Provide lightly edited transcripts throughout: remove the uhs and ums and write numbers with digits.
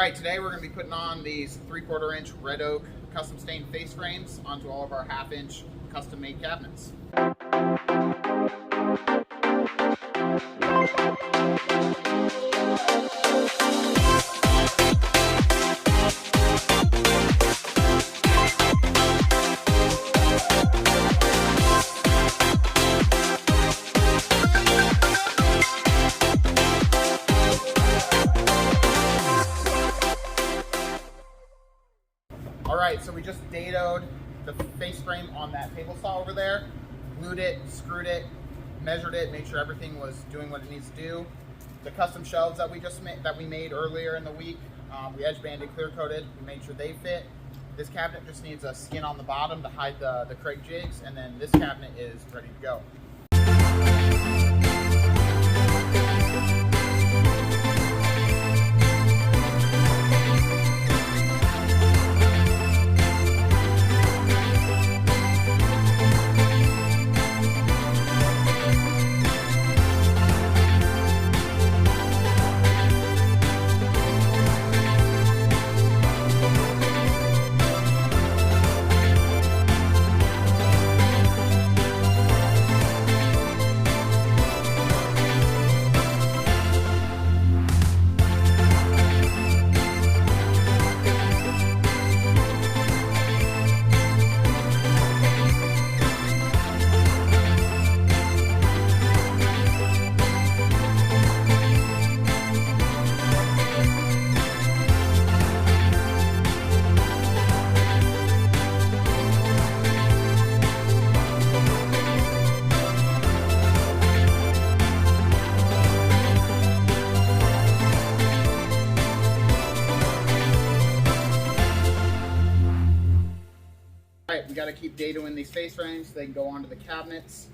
right, today we're going to be putting on these 3/4 inch red oak custom stained face frames onto all of our 1/2 inch custom made cabinets. Alright, so we just dadoed the face frame on that table saw over there, glued it, screwed it, measured it, made sure everything was doing what it needs to do. The custom shelves that we made earlier in the week, we edge banded, clear coated, we made sure they fit. This cabinet just needs a skin on the bottom to hide the Craig jigs, and then this cabinet is ready to go. We got to keep dadoing these face frames so they can go onto the cabinets.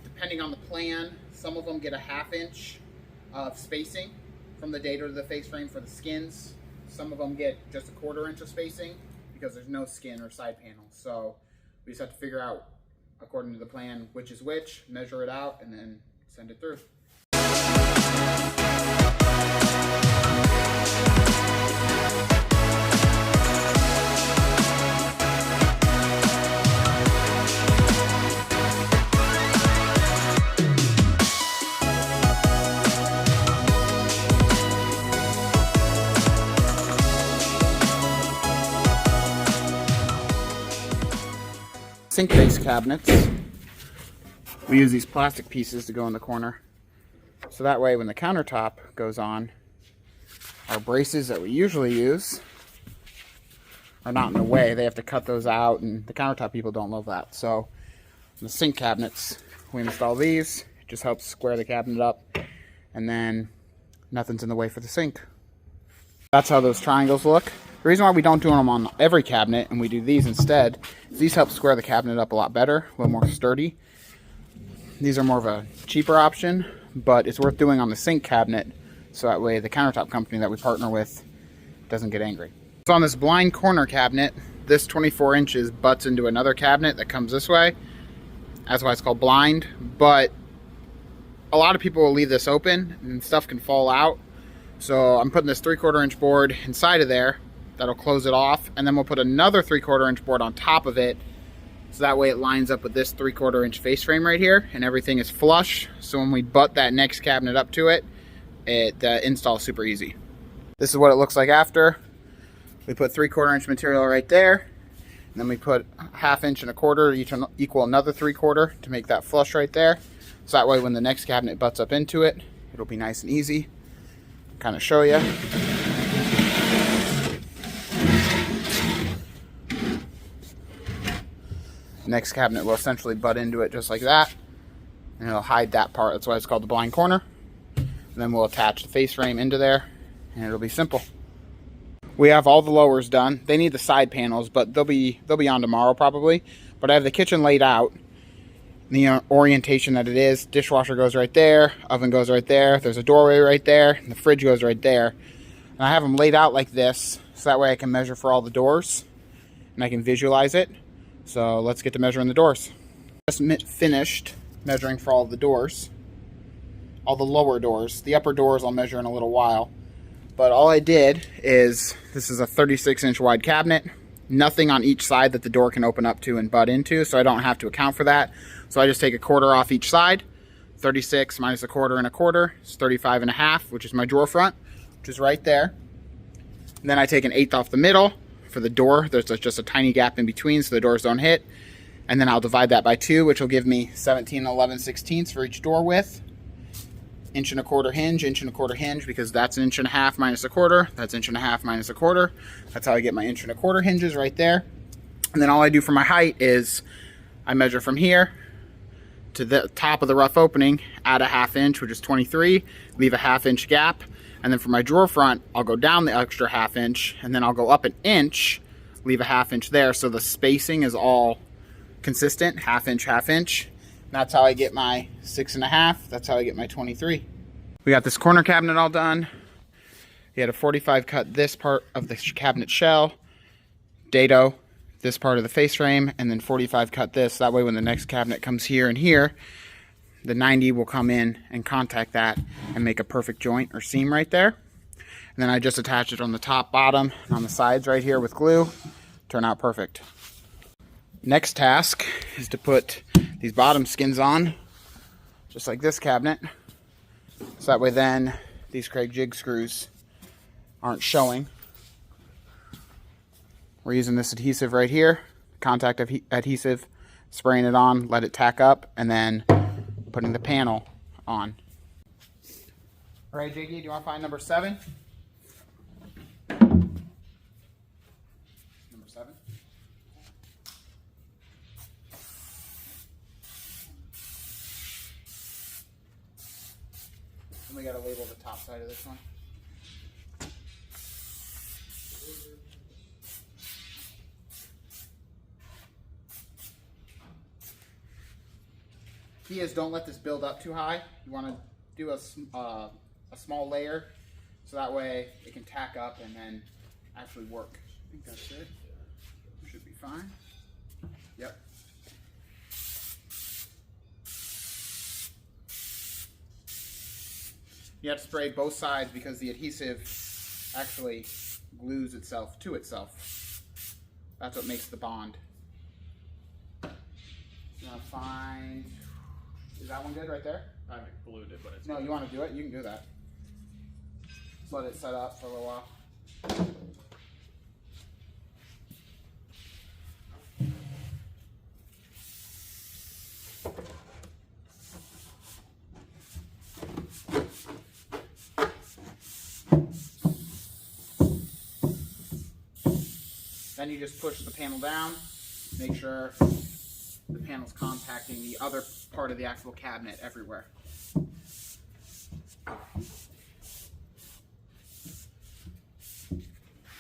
Depending on the plan, some of them get a 1/2 inch of spacing from the dado to the face frame for the skins. Some of them get just a 1/4 inch of spacing because there's no skin or side panel. So we just have to figure out, according to the plan, which is which, measure it out, and then send it through. Sink base cabinets, we use these plastic pieces to go in the corner, so that way when the countertop goes on, our braces that we usually use are not in the way. They have to cut those out, and the countertop people don't love that. So in the sink cabinets, we install these. It just helps square the cabinet up, and then nothing's in the way for the sink. That's how those triangles look. The reason why we don't do them on every cabinet and we do these instead is these help square the cabinet up a lot better, a little more sturdy. These are more of a cheaper option, but it's worth doing on the sink cabinet so that way the countertop company that we partner with doesn't get angry. So on this blind corner cabinet, this 24 inches butts into another cabinet that comes this way. That's why it's called blind, but a lot of people will leave this open and stuff can fall out. So I'm putting this 3/4 inch board inside of there. That'll close it off, and then we'll put another 3/4 inch board on top of it, so that way it lines up with this 3/4 inch face frame right here, and everything is flush. So when we butt that next cabinet up to it, the install is super easy. This is what it looks like after. We put 3/4 inch material right there, and then we put 1/2 inch and a 1/4 each equal another 3/4 to make that flush right there. So that way when the next cabinet butts up into it, it'll be nice and easy. Kind of show you. Next cabinet will essentially butt into it just like that, and it'll hide that part. That's why it's called the blind corner. And then we'll attach the face frame into there, and it'll be simple. We have all the lowers done. They need the side panels, but they'll be on tomorrow probably. But I have the kitchen laid out, the orientation that it is. Dishwasher goes right there, oven goes right there, there's a doorway right there, and the fridge goes right there. And I have them laid out like this, so that way I can measure for all the doors, and I can visualize it. So let's get to measuring the doors. Just finished measuring for all the doors, all the lower doors. The upper doors I'll measure in a little while. But all I did is, this is a 36-inch wide cabinet, nothing on each side that the door can open up to and butt into, so I don't have to account for that. So I just take a quarter off each side. 36 minus a quarter and a quarter is 35.5, which is my drawer front, which is right there. And then I take an eighth off the middle for the door. There's just a tiny gap in between so the doors don't hit. And then I'll divide that by 2, which will give me 17 11/16 for each door width. Inch and a quarter hinge, inch and a quarter hinge, because that's an inch and a half minus a quarter. That's inch and a half minus a quarter. That's how I get my inch and a quarter hinges right there. And then all I do for my height is I measure from here to the top of the rough opening, add a 1/2 inch, which is 23, leave a 1/2 inch gap. And then for my drawer front, I'll go down the extra 1/2 inch, and then I'll go up an inch, leave a 1/2 inch there. So the spacing is all consistent, 1/2 inch, 1/2 inch. That's how I get my 6.5. That's how I get my 23. We got this corner cabinet all done. We had a 45 cut this part of the cabinet shell, Dado this part of the face frame, and then 45 cut this. That way when the next cabinet comes here and here, the 90 will come in and contact that and make a perfect joint or seam right there. And then I just attach it on the top, bottom, and on the sides right here with glue. Turn out perfect. Next task is to put these bottom skins on, just like this cabinet. So that way then these Craig jig screws aren't showing. We're using this adhesive right here, contact adhesive, spraying it on, let it tack up, and then putting the panel on. All right, Jiggy, do you want to find number 7? Number 7. And we got to label the top side of this one. Key is don't let this build up too high. You want to do a small layer so that way it can tack up and then actually work. I think that's it. Should be fine. Yep. You have to spray both sides because the adhesive actually glues itself to itself. That's what makes the bond. You want to find... Is that one good right there? I haven't glued it, but it's No, you want to do it? You can do that. Just let it set up for a little while. Then you just push the panel down, make sure the panel's compacting the other part of the actual cabinet everywhere.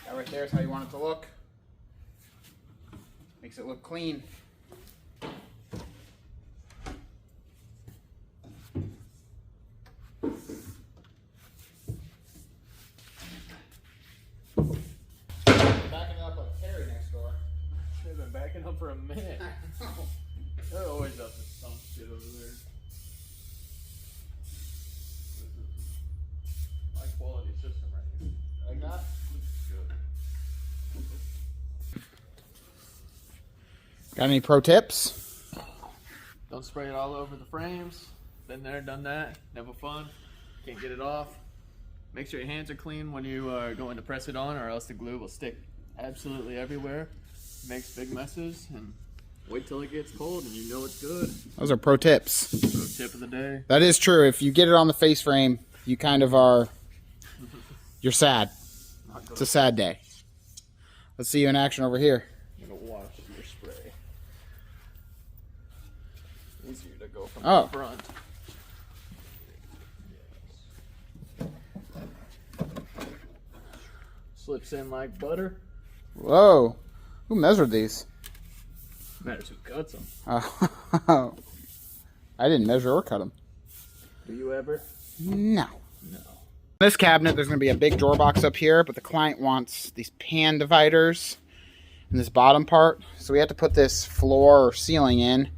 That right there is how you want it to look. Makes it look clean. Backing it up like Terry next door. They've been backing up for a minute. They're always up to some shit over there. This is high quality system right here. Like that? Good. Got any pro tips? Don't spray it all over the frames. Been there, done that. Never fun. Can't get it off. Make sure your hands are clean when you are going to press it on, or else the glue will stick absolutely everywhere. Makes big messes, and wait till it gets cold and you know it's good. Those are pro tips. Pro tip of the day. That is true. If you get it on the face frame, you kind of are, you're sad. It's a sad day. Let's see you in action over here. I'm gonna wash your spray. Easier to go from Oh. the front. Slips in like butter. Whoa. Who measured these? Matters who cuts them. Oh. I didn't measure or cut them. Do you ever? No. No. This cabinet, there's going to be a big drawer box up here, but the client wants these pan dividers in this bottom part. So we have to put this floor or ceiling in.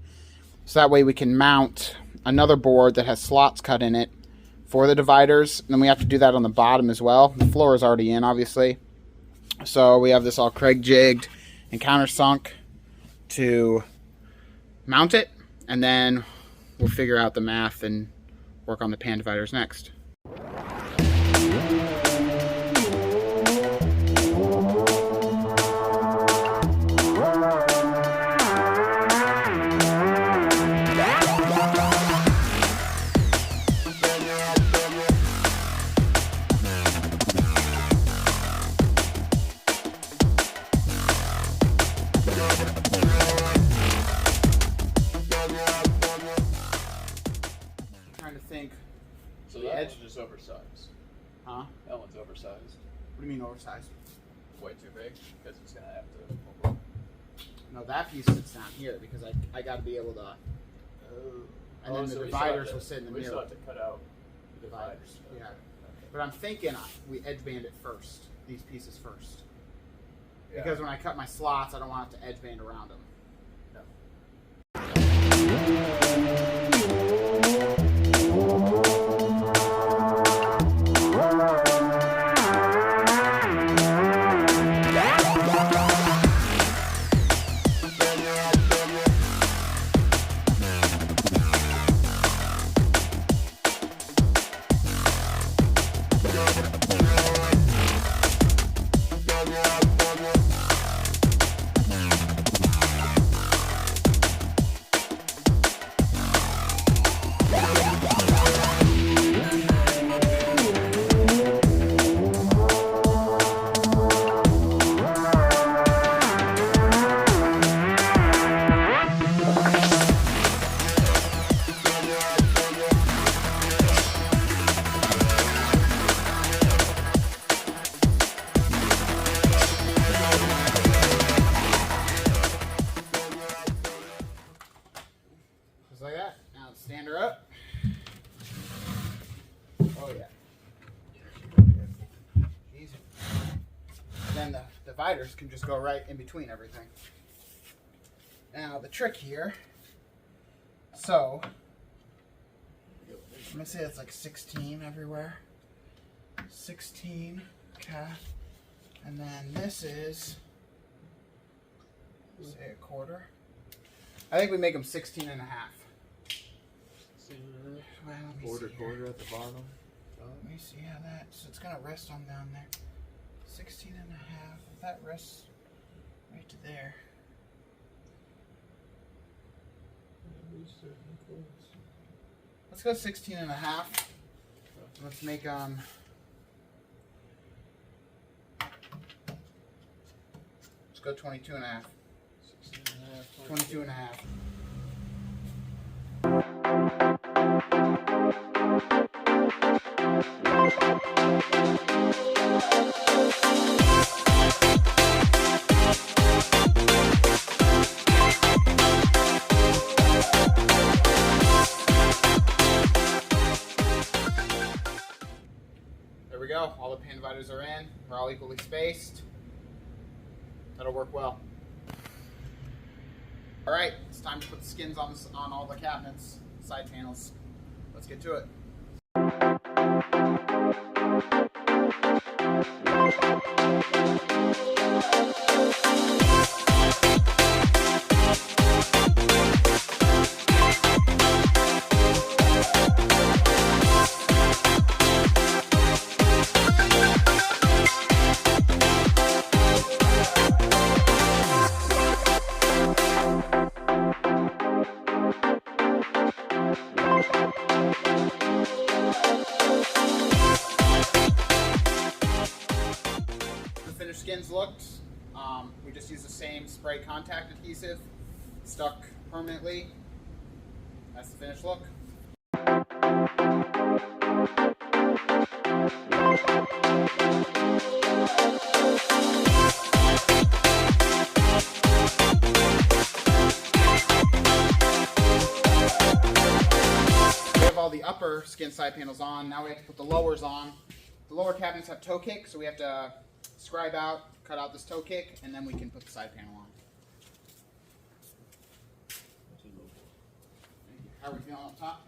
So that way we can mount another board that has slots cut in it for the dividers. And then we have to do that on the bottom as well. The floor is already in, obviously. So we have this all Craig jigged and countersunk to mount it. And then we'll figure out the math and work on the pan dividers next. So the edge is just oversized. Huh? That one's oversized. What do you mean oversized? Way too big because it's gonna have to. No, that piece sits down here because I got to be able to. And then the dividers will sit in the middle. We still have to cut out the dividers. Yeah. Okay. But I'm thinking we edge band it first. These pieces first. Yeah. Because when I cut my slots, I don't want to have to edge band around them. No. Just like that. Now let's stand her up. Oh yeah. Easy. Then the dividers can just go right in between everything. Now the trick here. So I'm gonna say it's like 16 everywhere. 16. Okay. And then this is say a quarter. I think we make them 16 and a half. Well, let me see here. Quarter at the bottom. Let me see how that, so it's gonna rest on down there. 16 and a half, if that rests right to there. Let's go 16 and a half. Let's make let's go 22 and a half. 22 and a half. There we go. All the pan dividers are in. They're all equally spaced. That'll work well. All right, it's time to put the skins on all the cabinets, side panels. Let's get to it. Skins looked. We just used the same spray contact adhesive, stuck permanently. That's the finished look. We have all the upper skin side panels on. Now we have to put the lowers on. The lower cabinets have toe kick, so we have to scribe out, cut out this toe kick, and then we can put the side panel on. How are we feeling up top?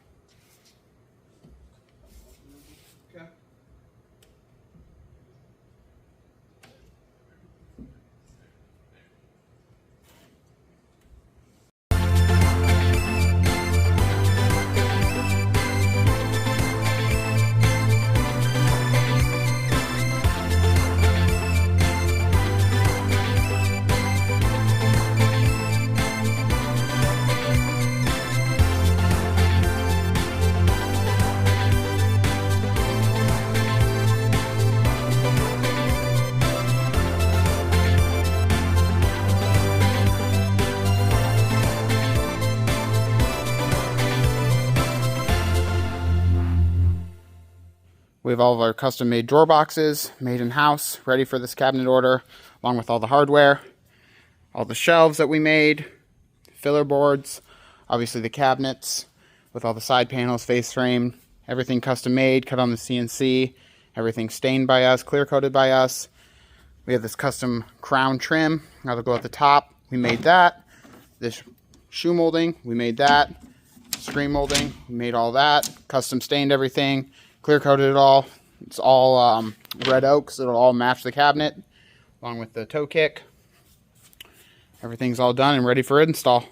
We have all of our custom made drawer boxes made in-house, ready for this cabinet order, along with all the hardware, all the shelves that we made, filler boards, obviously the cabinets with all the side panels, face frame, everything custom made, cut on the CNC, everything stained by us, clear coated by us. We have this custom crown trim that'll go at the top. We made that. This shoe molding, we made that. Screen molding, we made all that. Custom stained everything, clear coated it all. It's all red oak, so it'll all match the cabinet, along with the toe kick. Everything's all done and ready for install.